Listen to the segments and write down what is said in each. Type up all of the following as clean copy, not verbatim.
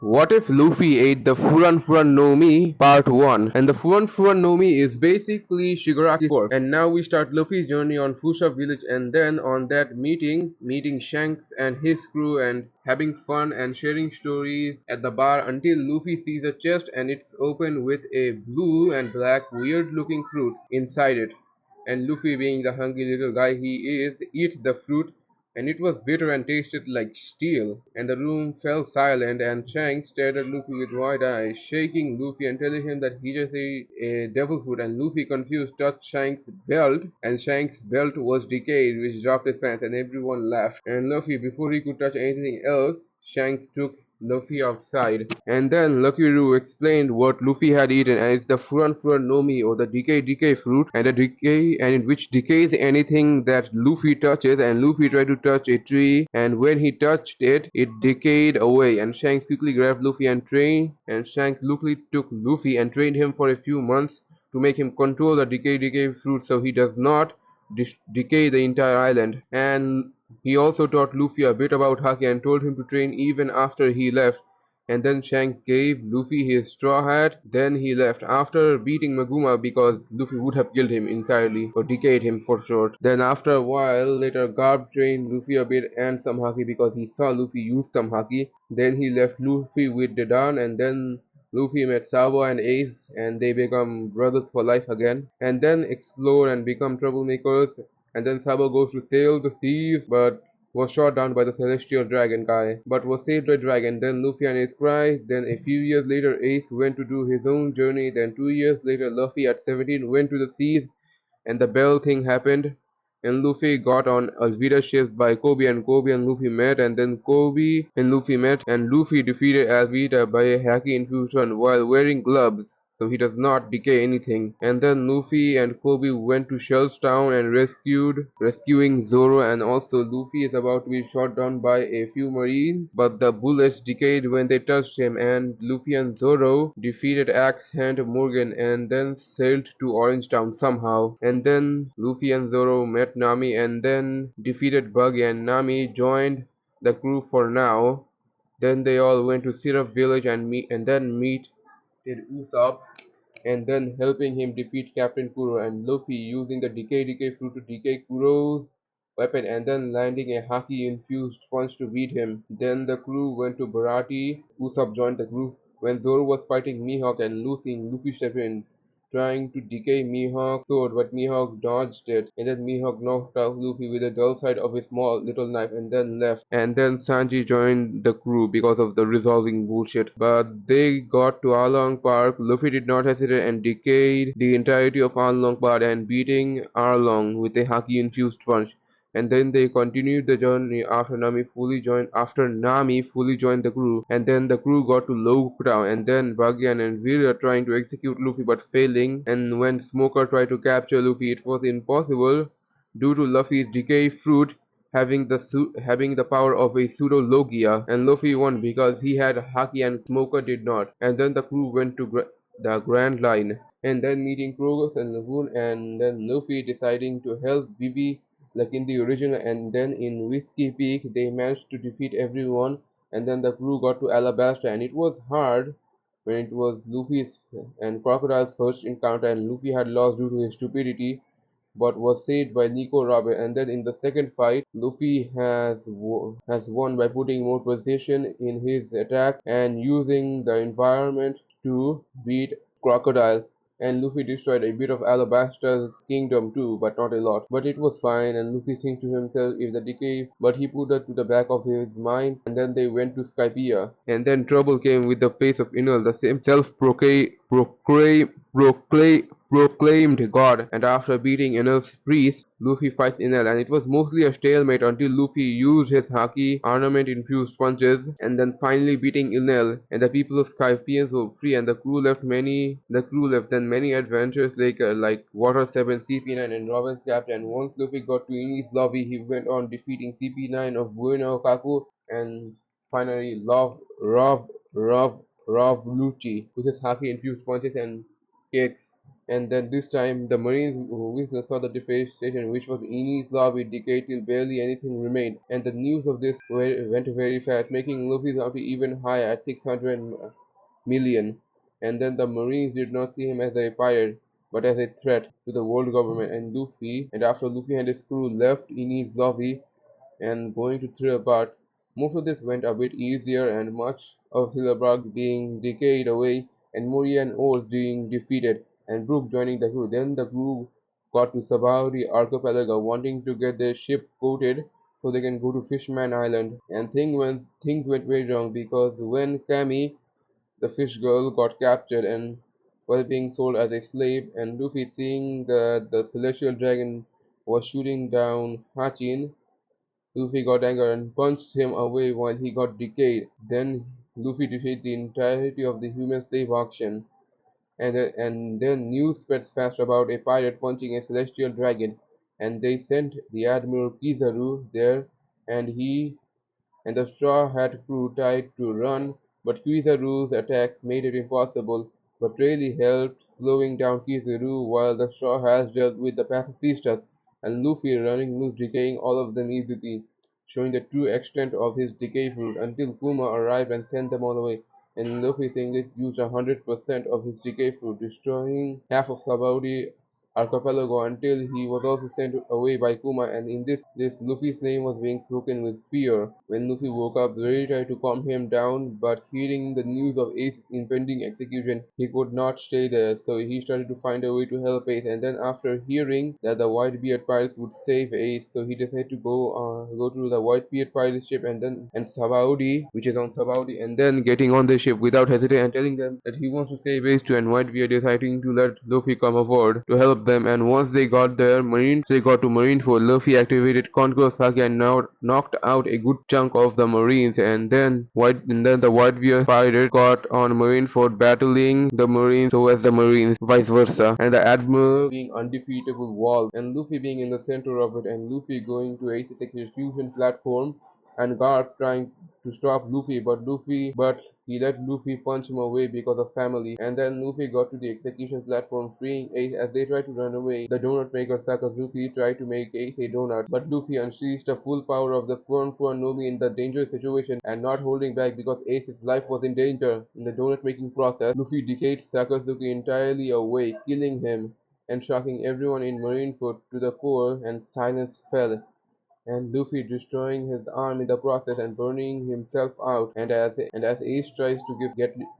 What if Luffy ate the Furan Furan no Mi Part 1? And the Furan Furan no Mi is basically Shigaraki's quirk. And now we start Luffy's journey on Fushab village, and then on that meeting Shanks and his crew and having fun and sharing stories at the bar until Luffy sees a chest and it's open with a blue and black weird looking fruit inside it. And Luffy, being the hungry little guy he is, eats the fruit, and it was bitter and tasted like steel. And the room fell silent, and Shanks stared at Luffy with wide eyes, shaking Luffy and telling him that he just ate a devil fruit. And Luffy, confused, touched Shanks' belt, and Shanks' belt was decayed, which dropped his pants, and everyone laughed. And Luffy, before he could touch anything else, Shanks took Luffy outside. And then Lucky Roo explained what Luffy had eaten, and it's the Furan Furan no Mi, or the decay fruit, and the decay and in which decays anything that Luffy touches. And Luffy tried to touch a tree, and when he touched it, it decayed away. And Shanks quickly grabbed Luffy and trained, and Shanks quickly took Luffy and trained him for a few months to make him control the decay fruit so he does not decay the entire island. And he also taught Luffy a bit about Haki and told him to train even after he left. And then Shanks gave Luffy his straw hat. Then he left after beating Maguma because Luffy would have killed him entirely or decayed him for short. Then after a while later, Garb trained Luffy a bit and some Haki because he saw Luffy use some Haki. Then he left Luffy with Dedan, and then Luffy met Sabo and Ace, and they become brothers for life again, and then explore and become troublemakers. And then Sabo goes to sail the seas, but was shot down by the celestial dragon guy, but was saved by Dragon. Then Luffy and Ace cry. Then a few years later, Ace went to do his own journey. Then 2 years later, Luffy at 17 went to the seas, and the bell thing happened. And Luffy got on Alvida ships by Kobe, and Kobe and Luffy met, and then Kobe and Luffy met, and Luffy defeated Alvida by a Haki infusion while wearing gloves so he does not decay anything. And then Luffy and Kobe went to Shell's town and rescuing Zoro, and also Luffy is about to be shot down by a few marines, but the bullets decayed when they touched him, and Luffy and Zoro defeated Axe Hand Morgan and then sailed to Orange Town somehow. And then Luffy and Zoro met Nami and then defeated Buggy, and Nami joined the crew for now. Then they all went to Syrup Village and then meet Usopp, and then helping him defeat Captain Kuro, and Luffy using the decay fruit to decay Kuro's weapon and then landing a Haki infused punch to beat him. Then the crew went to Barati. Usopp joined the group when Zoro was fighting Mihawk and Luffy stepped in, trying to decay Mihawk's sword, but Mihawk dodged it, and then Mihawk knocked out Luffy with the dull side of his small little knife and then left. And then Sanji joined the crew because of the resolving bullshit. But they got to Arlong Park. Luffy did not hesitate and decayed the entirety of Arlong Park and beating Arlong with a Haki infused punch. And then they continued the journey after Nami fully joined the crew, and then the crew got to Town, and then Bagyan and Vira trying to execute Luffy but failing, and when Smoker tried to capture Luffy it was impossible due to Luffy's decay fruit having the power of a pseudo Logia, and Luffy won because he had Haki and Smoker did not. And then the crew went to the Grand Line, and then meeting Krogus and Lagoon, and then Luffy deciding to help Vivi like in the original, and then in Whiskey Peak they managed to defeat everyone, and then the crew got to Alabasta, and it was hard when it was Luffy's and Crocodile's first encounter, and Luffy had lost due to his stupidity but was saved by Nico Robin. And then in the second fight, Luffy has won by putting more precision in his attack and using the environment to beat Crocodile. And Luffy destroyed a bit of Alabasta's kingdom too, but not a lot. But it was fine, and Luffy thinks to himself if the decay, but he put that to the back of his mind, and then they went to Skypiea. And then trouble came with the face of Enel, the same proclaimed god, and after beating Enel's priest, Luffy fights Enel, and it was mostly a stalemate until Luffy used his Haki ornament-infused punches, and then finally beating Enel, and the people of Skypians were free, and the crew left, then many adventures like Water 7, CP9, and Robin's Captain, and once Luffy got to Enies lobby, he went on defeating CP9 of Bueno Kaku, and finally Love Lucci with his Haki-infused punches and kicks. And then this time the Marines who saw the devastation which was Enies lobby decayed till barely anything remained, and the news of this went very fast, making Luffy's army even higher at 600 million. And then the Marines did not see him as a pirate, but as a threat to the world government and Luffy. And after Luffy and his crew left Enies lobby, and going to thrill apart. Most of this went a bit easier, and much of Silverberg being decayed away, and Moria and Oars being defeated, and Brook joining the crew. Then the crew got to Sabaody Archipelago, wanting to get their ship coated so they can go to Fishman Island. And things went very wrong because when Cammy, the fish girl, got captured and was being sold as a slave, and Luffy, seeing that the celestial dragon was shooting down Hachin, Luffy got angry and punched him away while he got decayed. Then Luffy defeated the entirety of the human slave auction, and then news spread fast about a pirate punching a celestial dragon, and they sent the Admiral Kizaru there, and he and the Straw Hat crew tried to run, but Kizaru's attacks made it impossible, but really helped slowing down Kizaru while the Straw Hats dealt with the pacifistas, and Luffy running loose decaying all of them easily, showing the true extent of his decay fruit until Kuma arrived and sent them all away. And Luffy saying this used 100% of his decay fruit, destroying half of Sabaody archipelago until he was also sent away by Kuma, and in this Luffy's name was being spoken with fear. When Luffy woke up, Rary tried to calm him down, but hearing the news of Ace's impending execution, he could not stay there, so he started to find a way to help Ace, and then after hearing that the Whitebeard pirates would save Ace, so he decided to go to the Whitebeard pirate ship and Sabaody, which is on Sabaody, and then getting on the ship without hesitating and telling them that he wants to save Ace too, and Whitebeard deciding to let Luffy come aboard to help them. And once they got there, they got to Marineford. Luffy activated Conqueror Saki and now knocked out a good chunk of the Marines, and then the Whitebeard pirate got on Marineford battling the Marines so as the Marines, vice versa, and the Admiral being undefeatable wall, and Luffy being in the center of it, and Luffy going to Ace's execution platform, and Garp trying to stop Luffy, but he let Luffy punch him away because of family. And then Luffy got to the execution platform, freeing Ace as they tried to run away. The donut maker Sakazuki tried to make Ace a donut, but Luffy unleashed the full power of the Furon Nomi in the dangerous situation and not holding back because Ace's life was in danger. In the donut making process, Luffy decayed Sakazuki entirely away, killing him and shocking everyone in Marineford to the core, and silence fell, and Luffy destroying his arm in the process and burning himself out. And as Ace tries to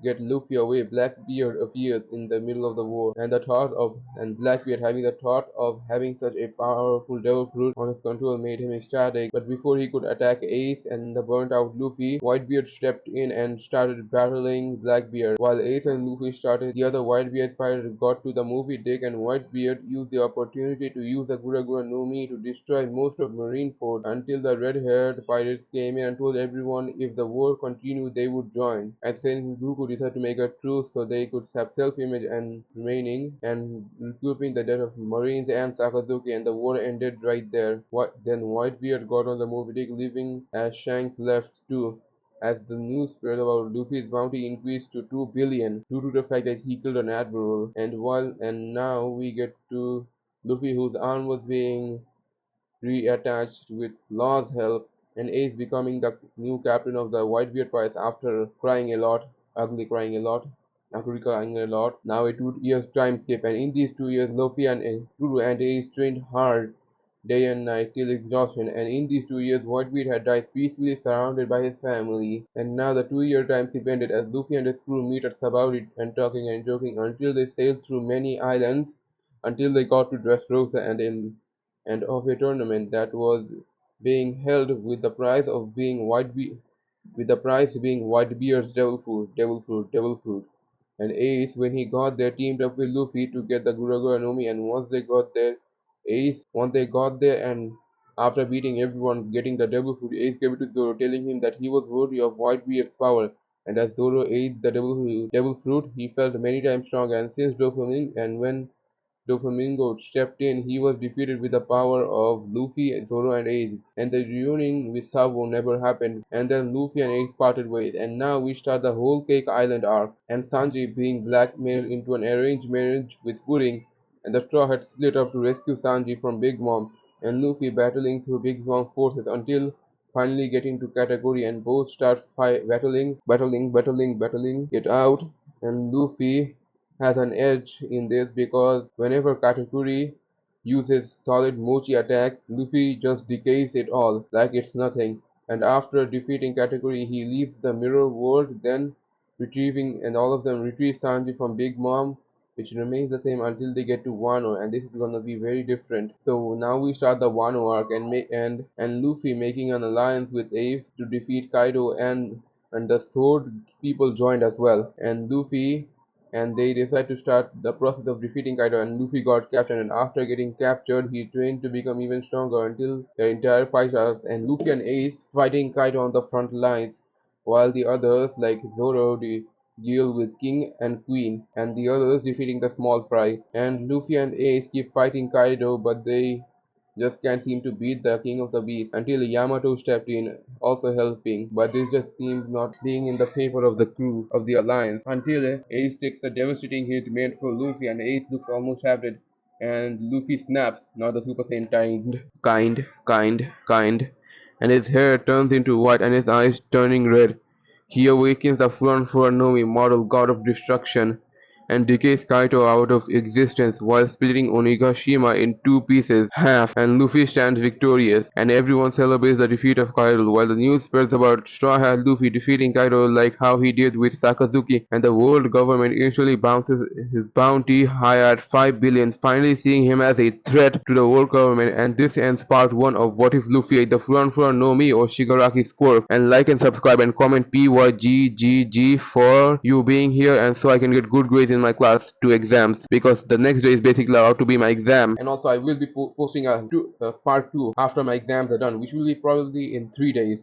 get Luffy away, Blackbeard appears in the middle of the war, and Blackbeard having the thought of having such a powerful devil fruit on his control made him ecstatic. But before he could attack Ace and the burnt out Luffy, Whitebeard stepped in and started battling Blackbeard. While Ace and Luffy started, the other Whitebeard pirate got to the movie deck, and Whitebeard used the opportunity to use the Gura no Mi to destroy most of Marineford until the red-haired pirates came in and told everyone if the war continued they would join. And Sengoku decided to make a truce so they could have self-image and remaining and recouping the death of Marines and Sakazuki, and the war ended right there. Then Whitebeard got on the movie deck, leaving as Shanks left too, as the news spread about Luffy's bounty increased to 2 billion due to the fact that he killed an admiral. And now we get to Luffy, whose arm was being reattached with Law's help, and Ace becoming the new captain of the Whitebeard Pirates after crying a lot, ugly crying a lot. Now a 2 years time skip, and in these 2 years Luffy and Kuro and Ace trained hard day and night till exhaustion, and in these 2 years Whitebeard had died peacefully surrounded by his family. And now the 2 year time skip ended as Luffy and his crew meet at Sabaody and talking and joking until they sailed through many islands until they got to Dressrosa and of a tournament that was being held with the prize of being with the prize being Whitebeard's devil fruit. And Ace, when he got there, teamed up with Luffy to get the Guragura Nomi, and once they got there, and after beating everyone, getting the devil fruit, Ace gave it to Zoro, telling him that he was worthy of Whitebeard's power. And as Zoro ate the devil fruit, he felt many times stronger, and since dopamine, and when Doflamingo stepped in, he was defeated with the power of Luffy, Zoro, and Ace. And the reunion with Sabo never happened. And then Luffy and Ace parted ways. And now we start the whole Cake Island arc. And Sanji being blackmailed into an arranged marriage with Pudding. And the Straw Hat split up to rescue Sanji from Big Mom. And Luffy battling through Big Mom's forces until finally getting to Category and both start battling it out. And Luffy has an edge in this because whenever Katakuri uses solid mochi attacks, Luffy just decays it all like it's nothing. And after defeating Katakuri, he leaves the mirror world, then retrieving and all of them retrieve Sanji from Big Mom, which remains the same until they get to Wano, and this is gonna be very different. So now we start the Wano arc and Luffy making an alliance with Ace to defeat Kaido and the Sword people joined as well. And Luffy and they decide to start the process of defeating Kaido and Luffy got captured and after getting captured he trained to become even stronger until the entire fight starts and Luffy and Ace fighting Kaido on the front lines while the others like Zoro deal with King and Queen and the others defeating the small fry and Luffy and Ace keep fighting Kaido but they just can't seem to beat the King of the Beasts until Yamato stepped in, also helping, but this just seems not being in the favor of the crew of the Alliance until Ace takes a devastating hit meant for Luffy and Ace looks almost half and Luffy snaps, not the Super Saiyan kind, and his hair turns into white and his eyes turning red. He awakens the Furanfurannomi model god of destruction and decays Kaito out of existence while splitting Onigashima in two pieces, half, and Luffy stands victorious, and everyone celebrates the defeat of Kaido while the news spreads about Straw Hat Luffy defeating Kaido like how he did with Sakazuki, and the world government initially bounces his bounty high at 5 billion, finally seeing him as a threat to the world government, and this ends part 1 of What If Luffy ate the Furan no Mi or Shigaraki's Quirk, and like and subscribe and comment PYGGG for you being here and so I can get good grades in my class 2 exams because the next day is basically about to be my exam and also I will be posting a part 2 after my exams are done which will be probably in 3 days.